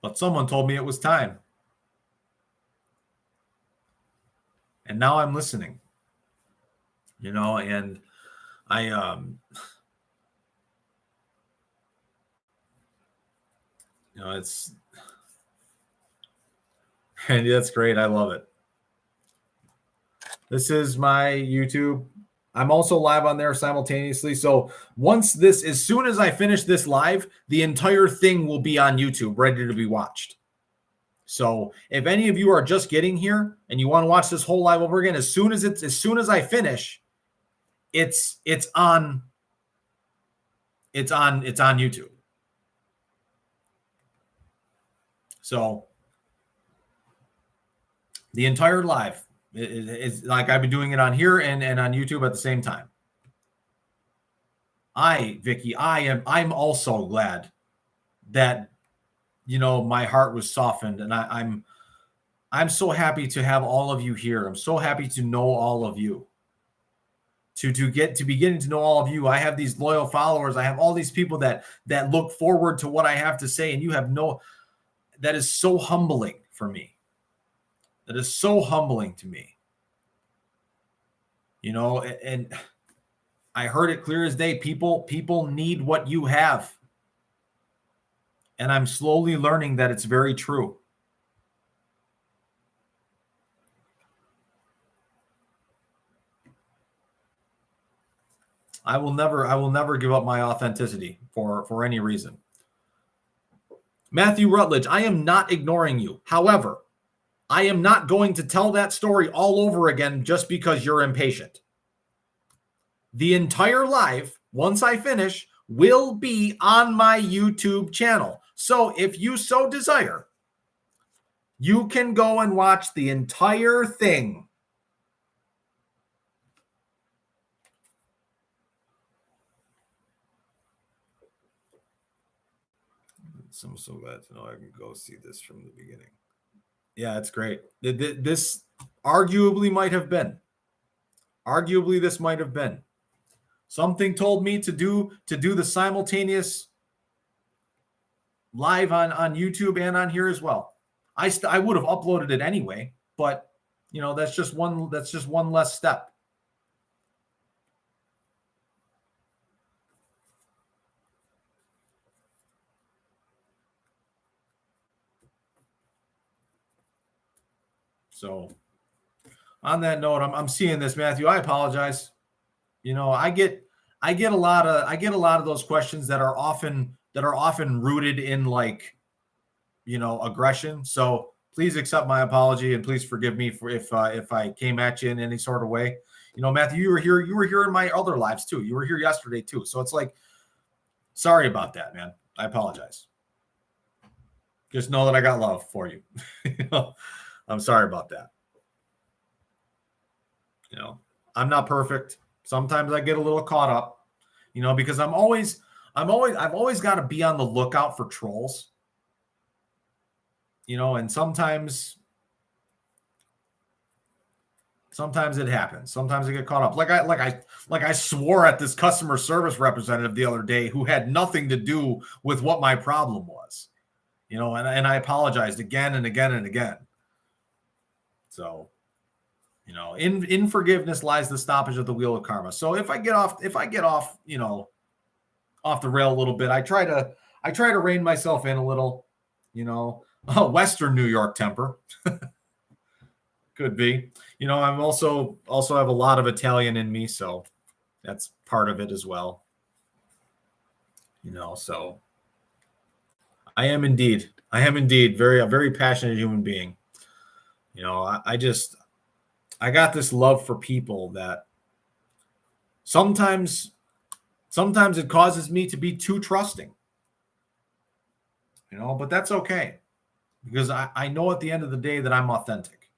But someone told me it was time. And now I'm listening. And I it's and that's great. I love it. This is my YouTube. I'm also live on there simultaneously. So as soon as I finish this live, the entire thing will be on YouTube, ready to be watched. So if any of you are just getting here and you want to watch this whole live over again, as soon as I finish, it's on YouTube. So the entire live is like I've been doing it on here and on YouTube at the same time. Vicky, I'm also glad that my heart was softened, and I'm so happy to have all of you here. I'm so happy to know all of you. To be getting to know all of you. I have these loyal followers. I have all these people that look forward to what I have to say, and that is so humbling for me. That is so humbling to me. And I heard it clear as day. People need what you have. And I'm slowly learning that it's very true. I will never give up my authenticity for any reason. Matthew Rutledge, I am not ignoring you. However, I am not going to tell that story all over again just because you're impatient. The entire live, once I finish, will be on my YouTube channel. So if you so desire, you can go and watch the entire thing. I'm so glad to know I can go see this from the beginning. Yeah, it's great. This arguably might have been. Arguably, this might have been. Something told me to do the simultaneous live on YouTube and on here as well. I would have uploaded it anyway, but that's just one less step. So on that note, I'm seeing this, Matthew. I apologize. I get a lot of those questions that are often rooted in aggression. So please accept my apology and please forgive me for if I came at you in any sort of way. Matthew, you were here in my other lives too. You were here yesterday too. So it's like, sorry about that, man. I apologize. Just know that I got love for you. I'm sorry about that. I'm not perfect. Sometimes I get a little caught up, because I've always got to be on the lookout for trolls. And sometimes it happens. Sometimes I get caught up. Like I swore at this customer service representative the other day who had nothing to do with what my problem was. And I apologized again and again and again. So, in forgiveness lies the stoppage of the wheel of karma. So if I get off, off the rail a little bit, I try to rein myself in a little, Western New York temper. Could be. I'm also have a lot of Italian in me, so that's part of it as well. So I am indeed a very passionate human being. I got this love for people that sometimes it causes me to be too trusting. But that's okay. Because I know at the end of the day that I'm authentic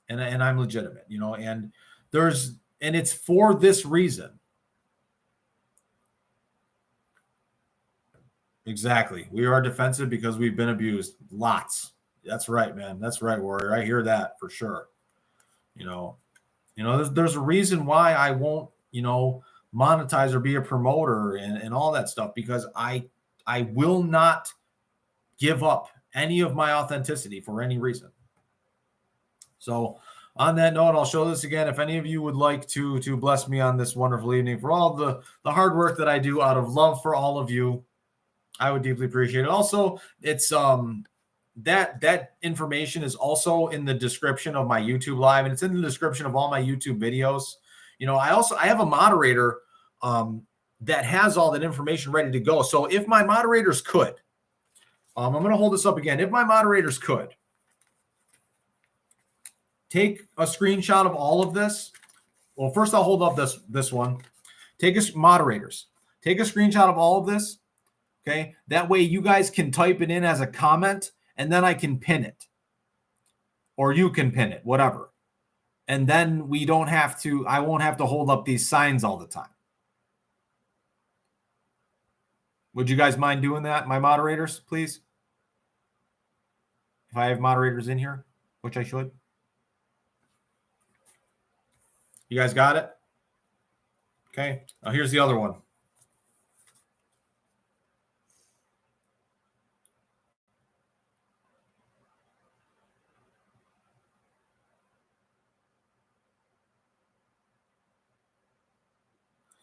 and I'm legitimate, and it's for this reason. Exactly. We are defensive because we've been abused. Lots. That's right, man. That's right, Warrior. I hear that for sure. There's a reason why I won't, monetize or be a promoter and all that stuff, because I will not give up any of my authenticity for any reason. So on that note, I'll show this again. If any of you would like to bless me on this wonderful evening for all the hard work that I do out of love for all of you, I would deeply appreciate it. Also, it's that information is also in the description of my YouTube live, and it's in the description of all my YouTube videos. I have a moderator that has all that information ready to go. So if my moderators could, I'm going to hold this up again. If my moderators could take a screenshot of all of this. Well, first I'll hold up this one. Moderators, take a screenshot of all of this. Okay. That way you guys can type it in as a comment and then I can pin it. Or you can pin it, whatever. And then I won't have to hold up these signs all the time. Would you guys mind doing that, my moderators, please? If I have moderators in here, which I should. You guys got it? Okay. Now here's the other one.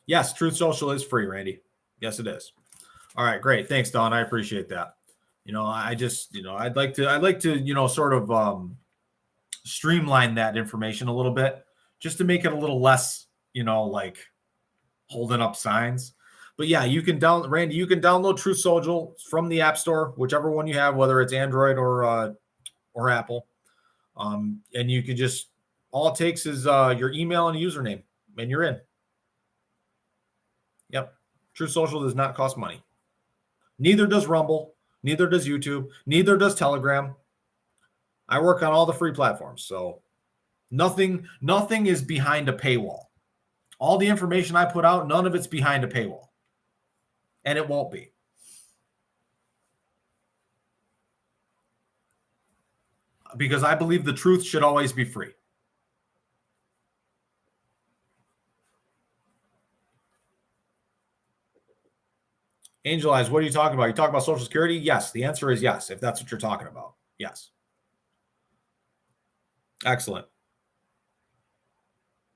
Yes, TruthSocial is free, Randy. Yes, it is. All right, great. Thanks, Don. I appreciate that. I just, I'd like to, sort of streamline that information a little bit just to make it a little less, like holding up signs. But yeah, Randy, you can download TruthSocial from the App Store, whichever one you have, whether it's Android or Apple. And you can just, all it takes is your email and a username, and you're in. Yep. TruthSocial does not cost money. Neither does Rumble. Neither does YouTube. Neither does Telegram. I work on all the free platforms. So nothing is behind a paywall. All the information I put out, none of it's behind a paywall. And it won't be. because I believe the truth should always be free. Angel Eyes, what are you talking about? You talking about Social Security? Yes. The answer is yes, if that's what you're talking about. Yes. Excellent.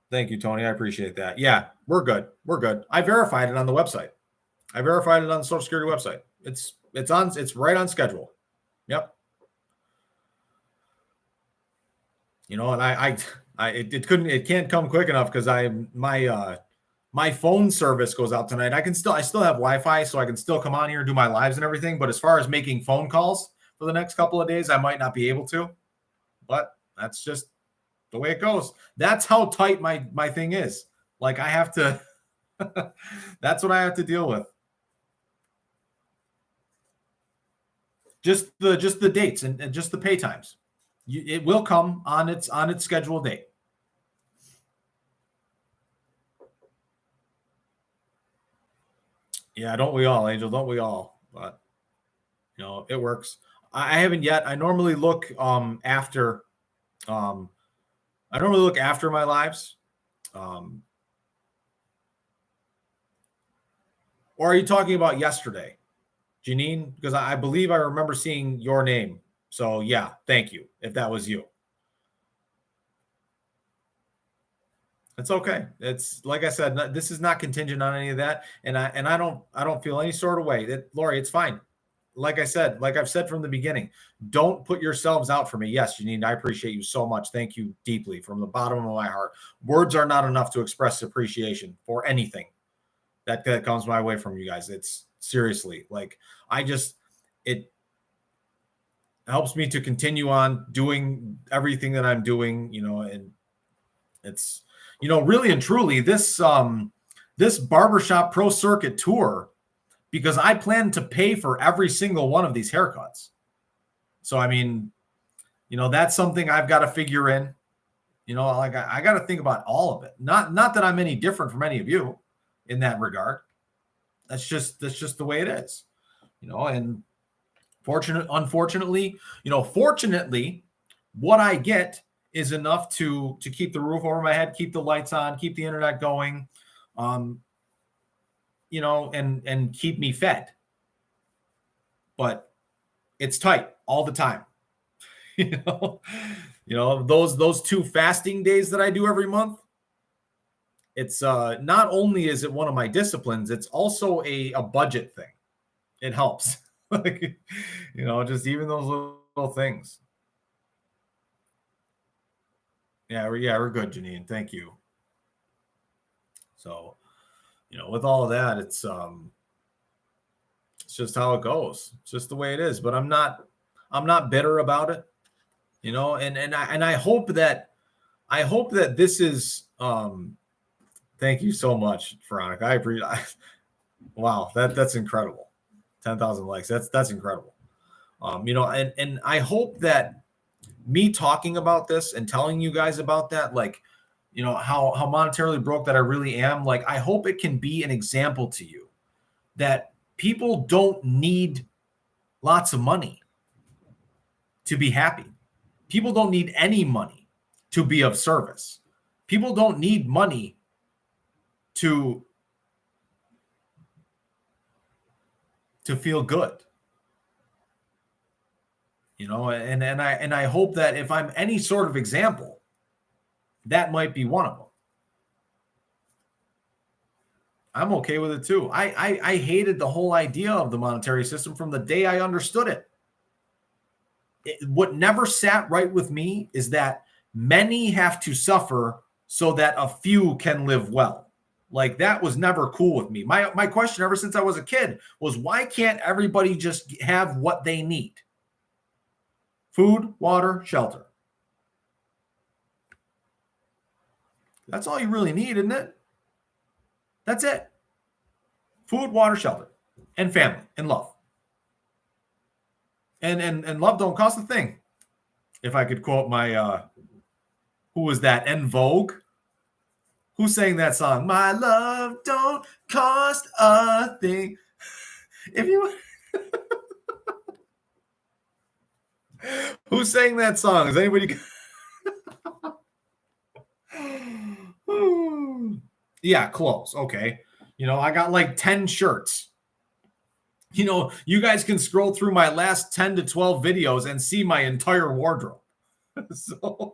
Thank you, Tony. I appreciate that. Yeah, we're good. We're good. I verified it on the website. I verified it on the Social Security website. It's right on schedule. Yep. You know, and it can't come quick enough because my phone service goes out tonight. I still have Wi-Fi, so I can still come on here and do my lives and everything. But as far as making phone calls for the next couple of days, I might not be able to. But that's just the way it goes. That's how tight my thing is. Like I have to. That's what I have to deal with. Just the dates and just the pay times. It will come on its scheduled date. Yeah, don't we all, Angel? Don't we all? But you know, it works. I haven't yet. I normally look after. I normally look after my lives. Or are you talking about yesterday, Janine? Because I believe I remember seeing your name. So yeah, thank you. If that was you, it's okay. It's like I said, this is not contingent on any of that, and I don't feel any sort of way. Lori, it's fine. Like I said, like I've said from the beginning, don't put yourselves out for me. Yes, Janine, I appreciate you so much. Thank you deeply from the bottom of my heart. Words are not enough to express appreciation for anything that comes my way from you guys. It's seriously like it helps me to continue on doing everything that I'm doing, you know, and it's, you know, really and truly this barbershop pro circuit tour, because I plan to pay for every single one of these haircuts. So, I mean, you know, that's something I've got to figure in, you know, like I got to think about all of it. Not that I'm any different from any of you in that regard. That's just the way it is, you know, and unfortunately, you know, fortunately, what I get is enough to keep the roof over my head, keep the lights on, keep the internet going, you know, and keep me fed. But it's tight all the time. you know, those 2 fasting days that I do every month. It's not only is it one of my disciplines, it's also a budget thing. It helps. Like, you know, just even those little things. Yeah, we're good, Janine. Thank you. So, you know, with all of that, it's just how it goes. It's just the way it is. But I'm not bitter about it, you know. And I hope that this is. Thank you so much, Veronica. I appreciate. Wow, that's incredible. 10,000 likes. That's incredible. You know, and I hope that me talking about this and telling you guys about that, like, you know, how monetarily broke that I really am, like, I hope it can be an example to you that people don't need lots of money to be happy. People don't need any money to be of service. People don't need money to feel good. You know, and I hope that if I'm any sort of example, that might be one of them. I'm okay with it too. I hated the whole idea of the monetary system from the day I understood it. What never sat right with me is that many have to suffer so that a few can live well. Like, that was never cool with me. My question ever since I was a kid was, why can't everybody just have what they need? Food, water, shelter. That's all you really need, isn't it? That's it. Food, water, shelter, and family, and love. And love don't cost a thing. If I could quote my who was that? En Vogue. Who sang that song? My love don't cost a thing. If you Who sang that song? Is anybody? Yeah, clothes. Okay. I got like 10 shirts. You guys can scroll through my last 10 to 12 videos and see my entire wardrobe. So,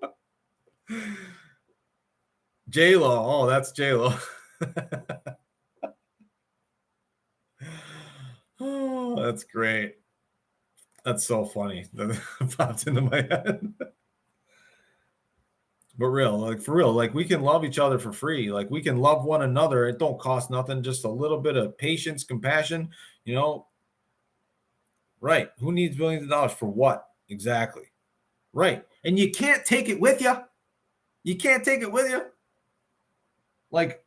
J-Lo. Oh, that's J-Lo. Oh, that's great. That's so funny. That popped into my head. But for real, like we can love each other for free. Like we can love one another. It don't cost nothing. Just a little bit of patience, compassion, right. Who needs billions of dollars for what? Exactly. Right. And you can't take it with you. You can't take it with you. Like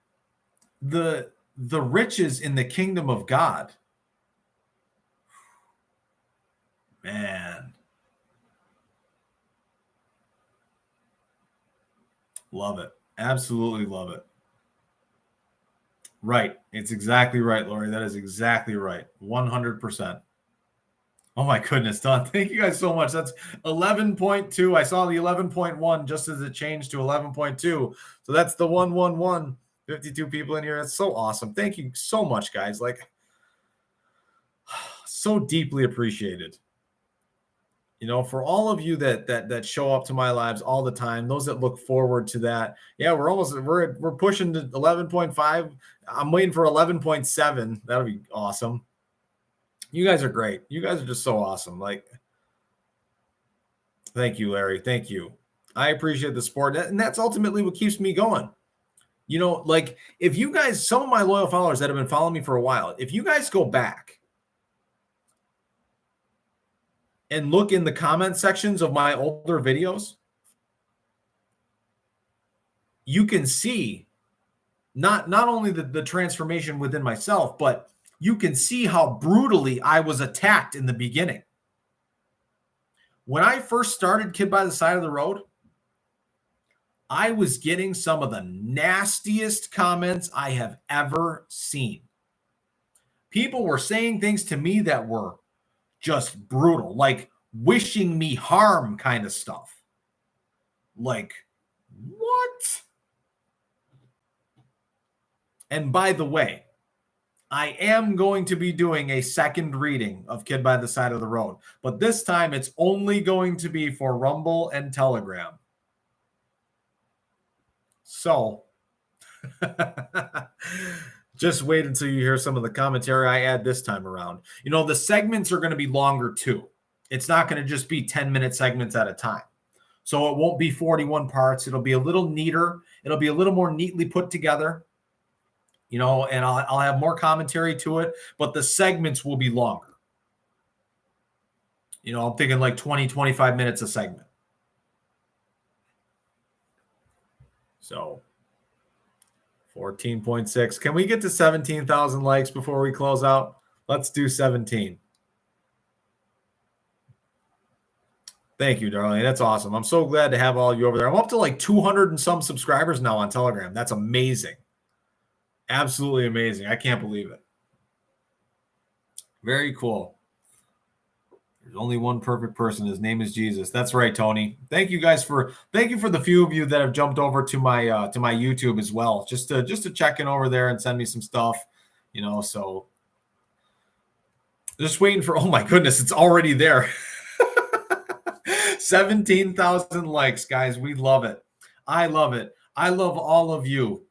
the riches in the kingdom of God. Man. Love it. Absolutely love it. Right. It's exactly right, Lori. That is exactly right. 100%. Oh my goodness, Don. Thank you guys so much. That's 11.2. I saw the 11.1 just as it changed to 11.2. So that's the 111. 52 people in here. That's so awesome. Thank you so much, guys. Like, so deeply appreciated. For all of you that show up to my lives all the time, those that look forward to that. Yeah, we're pushing to 11.5. I'm waiting for 11.7. That'll be awesome. You guys are great. You guys are just so awesome. Like, thank you, Larry. Thank you. I appreciate the support. And that's ultimately what keeps me going. Like if you guys, some of my loyal followers that have been following me for a while, if you guys go back and look in the comment sections of my older videos, you can see not only the transformation within myself, but you can see how brutally I was attacked in the beginning. When I first started Kid by the Side of the Road, I was getting some of the nastiest comments I have ever seen. People were saying things to me that were just brutal, like wishing me harm kind of stuff. Like, what? And by the way, I am going to be doing a second reading of Kid by the Side of the Road, but this time it's only going to be for Rumble and Telegram. So just wait until you hear some of the commentary I add this time around. The segments are going to be longer too. It's not going to just be 10-minute segments at a time. So it won't be 41 parts. It'll be a little neater. It'll be a little more neatly put together. And I'll have more commentary to it, but the segments will be longer. I'm thinking like 20, 25 minutes a segment. So 14.6. Can we get to 17,000 likes before we close out? Let's do 17. Thank you, darling. That's awesome. I'm so glad to have all of you over there. I'm up to like 200 and some subscribers now on Telegram. That's amazing. Absolutely amazing. I can't believe it. Very cool. There's only one perfect person. His name is Jesus. That's right, Tony. Thank you for the few of you that have jumped over to my YouTube as well, just to check in over there and send me some stuff, so just waiting for, oh my goodness, it's already there. 17,000 likes, guys. We love it. I love it. I love all of you.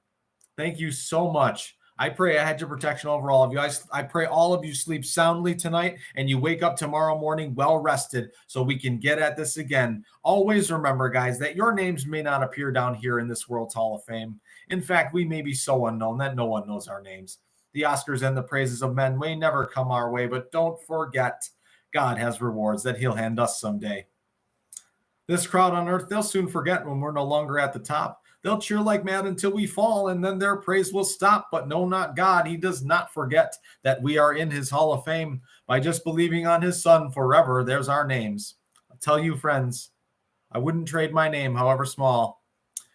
Thank you so much. I pray I had your protection over all of you. I pray all of you sleep soundly tonight and you wake up tomorrow morning well rested so we can get at this again. Always remember, guys, that your names may not appear down here in this World's Hall of Fame. In fact, we may be so unknown that no one knows our names. The Oscars and the praises of men may never come our way, but don't forget, God has rewards that he'll hand us someday. This crowd on earth, they'll soon forget when we're no longer at the top. They'll cheer like mad until we fall, and then their praise will stop. But no, not God. He does not forget that we are in his Hall of Fame. By just believing on his Son forever, there's our names. I'll tell you, friends, I wouldn't trade my name, however small.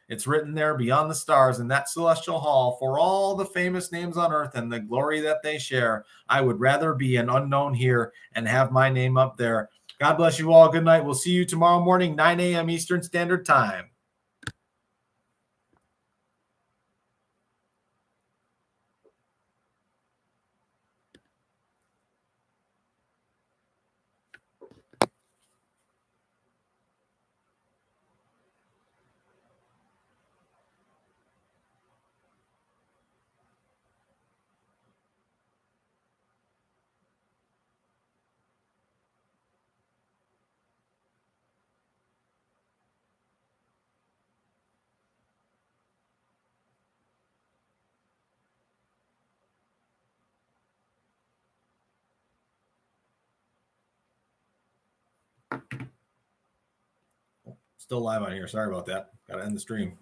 It's written there beyond the stars in that celestial hall. For all the famous names on earth and the glory that they share, I would rather be an unknown here and have my name up there. God bless you all. Good night. We'll see you tomorrow morning, 9 a.m. Eastern Standard Time. Still live on here. Sorry about that. Got to end the stream.